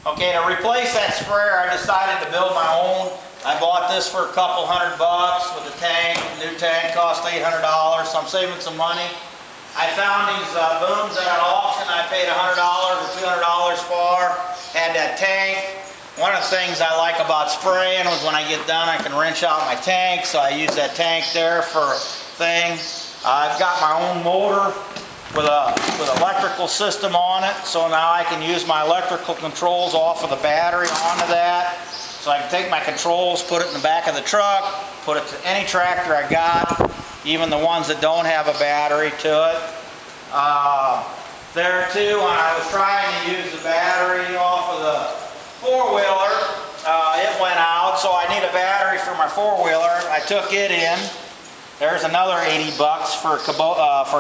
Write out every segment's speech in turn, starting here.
Okay, to replace that sprayer, I decided to build my own. I bought this for a couple $100 with a tank. The new tank cost $800, so I'm saving some money. I found these booms at an auction. I paid $100 or $200 for. Had that tank. One of the things I like about spraying was when I get done, I can wrench out my tank, so I use that tank there for a thing. I've got my own motor with electrical system on it, so now I can use my electrical controls off of the battery onto that. So I can take my controls, put it in the back of the truck, put it to any tractor I got, even the ones that don't have a battery to it. There too, when I was trying to use the battery off of the four-wheeler, it went out, so I need a battery for my four-wheeler. I took it in. There's another $80 for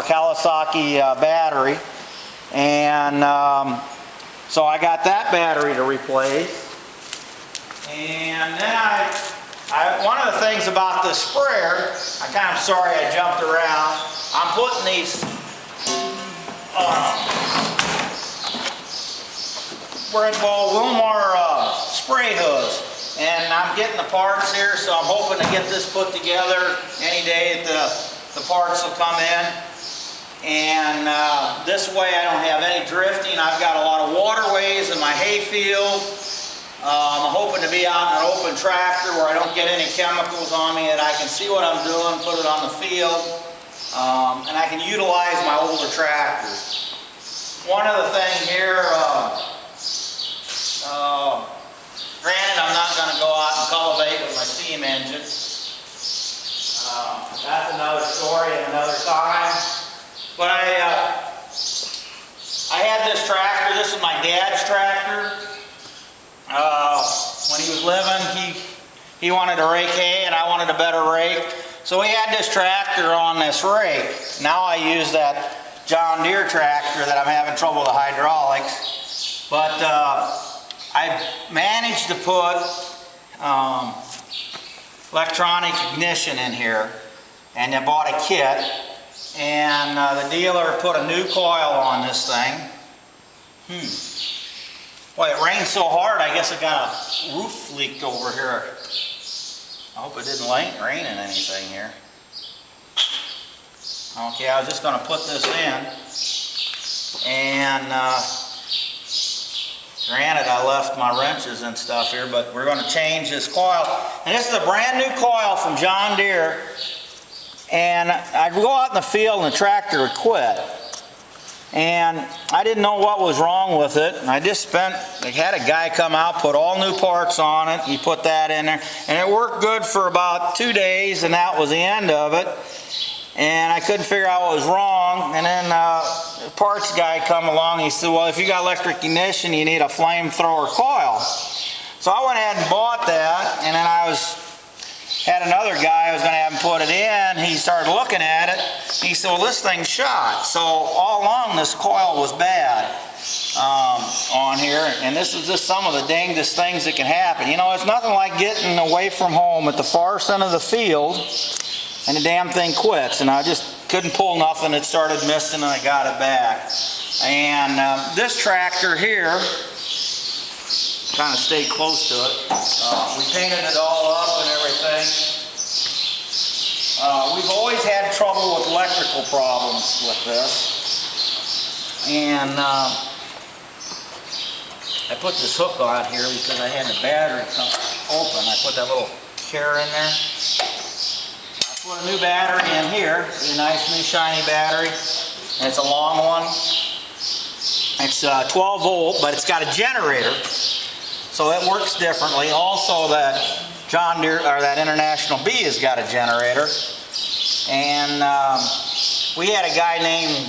Kawasaki battery, and so I got that battery to replace. And then one of the things about this sprayer, I'm kind of sorry I jumped around. I'm putting these Wilmar spray hoods. And I'm getting the parts here, so I'm hoping to get this put together any day that the parts will come in. And this way I don't have any drifting. I've got a lot of waterways in my hayfield. I'm hoping to be out in an open tractor where I don't get any chemicals on me, that I can see what I'm doing, put it on the field, and I can utilize my older tractors. One other thing here, granted, I'm not going to go out and cultivate with my steam engine. That's another story and another time. But I had this tractor. This is my dad's tractor. When he was living, he wanted to rake hay and I wanted a better rake. So we had this tractor on this rake. Now I use that John Deere tractor that I'm having trouble with the hydraulics. But I managed to put electronic ignition in here, and I bought a kit, and the dealer put a new coil on this thing. Well, it rained so hard, I guess it got a roof leaked over here. I hope it didn't rain in anything here. Okay, I was just going to put this in, and granted, I left my wrenches and stuff here, but we're going to change this coil. And this is a brand new coil from John Deere. And I'd go out in the field and the tractor would quit. And I didn't know what was wrong with it. And I had a guy come out, put all new parts on it. He put that in there. And it worked good for about 2 days, and that was the end of it. And I couldn't figure out what was wrong. And then the parts guy come along. He said, well, if you got electric ignition, you need a flamethrower coil. So I went ahead and bought that. And then had another guy I was going to have him put it in. He started looking at it. He said, well, this thing's shot. So all along, this coil was bad on here. And this is just some of the dangest things that can happen. You know, it's nothing like getting away from home at the far end of the field, and the damn thing quits, and I just couldn't pull nothing. It started missing, and I got it back. And this tractor here, kind of stayed close to it. We painted it all up and everything. We've always had trouble with electrical problems with this. And I put this hook on here because I had the battery come open. I put that little care in there. Put a new battery in here. It's a nice new shiny battery, and it's a long one. It's 12 volt, but it's got a generator, so it works differently. Also, that John Deere or that International B has got a generator, and we had a guy named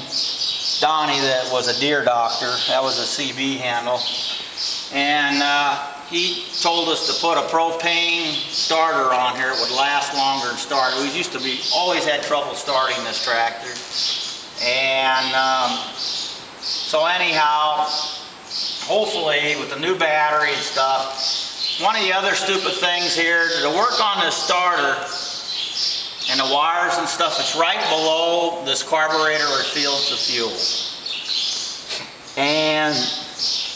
Donnie that was a deer doctor. That was a CB handle, and he told us to put a propane starter on here. It would last longer and start. We always had trouble starting this tractor. And so anyhow, hopefully with the new battery and stuff, one of the other stupid things here, to work on this starter and the wires and stuff, it's right below this carburetor where it fills the fuel. And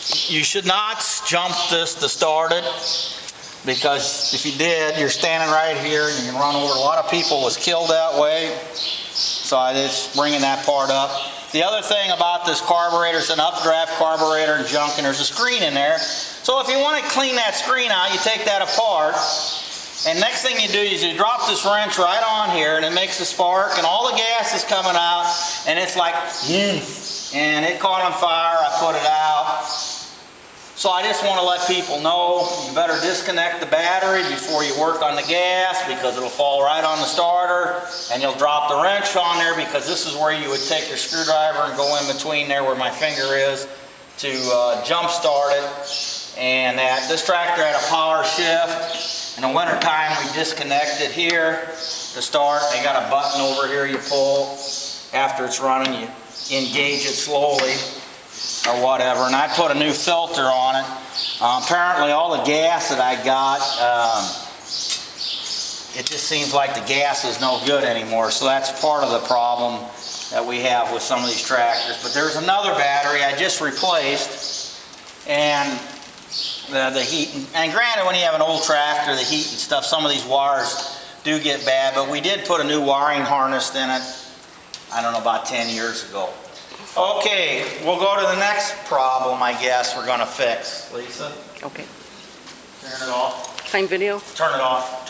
You should not jump this to start it, because if you did, you're standing right here and you can run over. A lot of people was killed that way. So I just bringing that part up. The other thing about this carburetor, it's an updraft carburetor and junk, and there's a screen in there. So if you want to clean that screen out, you take that apart, and next thing you do is you drop this wrench right on here, and it makes a spark, and all the gas is coming out, and it's like, and it caught on fire. I put it out. So I just want to let people know, you better disconnect the battery before you work on the gas, because it'll fall right on the starter, and you'll drop the wrench on there, because this is where you would take your screwdriver and go in between there where my finger is to jump start it. And this tractor had a power shift. In the winter time, we disconnect it here to start. They got a button over here you pull. After it's running, you engage it slowly or whatever. And I put a new filter on it. Apparently all the gas that I got, it just seems like the gas is no good anymore. So that's part of the problem that we have with some of these tractors. But there's another battery I just replaced, and the heat, and granted, when you have an old tractor, the heat and stuff, some of these wires do get bad, but we did put a new wiring harness in it, I don't know, about 10 years ago. Okay, we'll go to the next problem, I guess, we're going to fix. Lisa? Okay. Turn it off. Fine video? Turn it off.